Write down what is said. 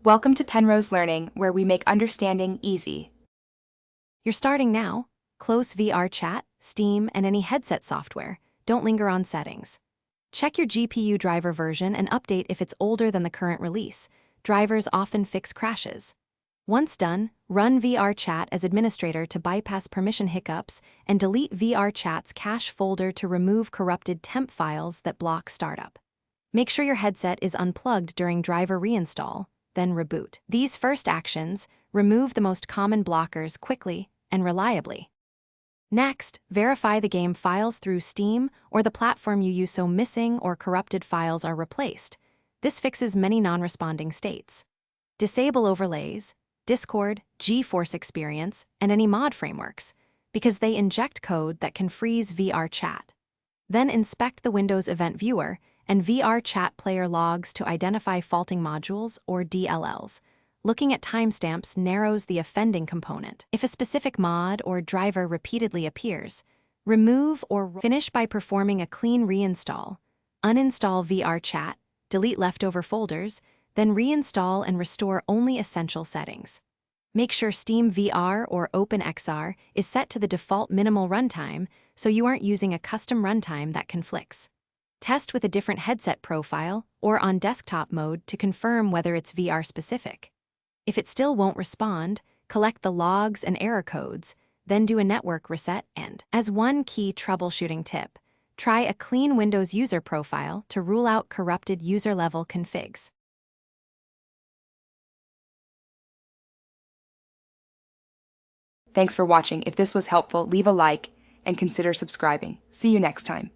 Welcome to Penrose Learning, where we make understanding easy. You're starting now. Close Vrchat, Steam, and any headset software. Don't linger on settings. Check your GPU driver version and update if it's older than the current release. Drivers often fix crashes. Once done, run Vrchat as administrator to bypass permission hiccups and delete Vrchat's cache folder to remove corrupted temp files that block startup. Make sure your headset is unplugged during driver reinstall, then reboot. These first actions remove the most common blockers quickly and reliably. Next, verify the game files through Steam or the platform you use so missing or corrupted files are replaced. This fixes many non-responding states. Disable overlays, Discord, GeForce Experience, and any mod frameworks, because they inject code that can freeze Vrchat. Then inspect the Windows Event Viewer and Vrchat player logs to identify faulting modules or DLLs. Looking at timestamps narrows the offending component. If a specific mod or driver repeatedly appears, remove or finish by performing a clean reinstall. Uninstall Vrchat, delete leftover folders, then reinstall and restore only essential settings. Make sure Steam VR or OpenXR is set to the default minimal runtime so you aren't using a custom runtime that conflicts. Test with a different headset profile or on desktop mode to confirm whether it's VR specific. If it still won't respond, collect the logs and error codes, then do a network reset and, as one key troubleshooting tip, try a clean Windows user profile to rule out corrupted user-level configs. Thanks for watching. If this was helpful, leave a like and consider subscribing. See you next time.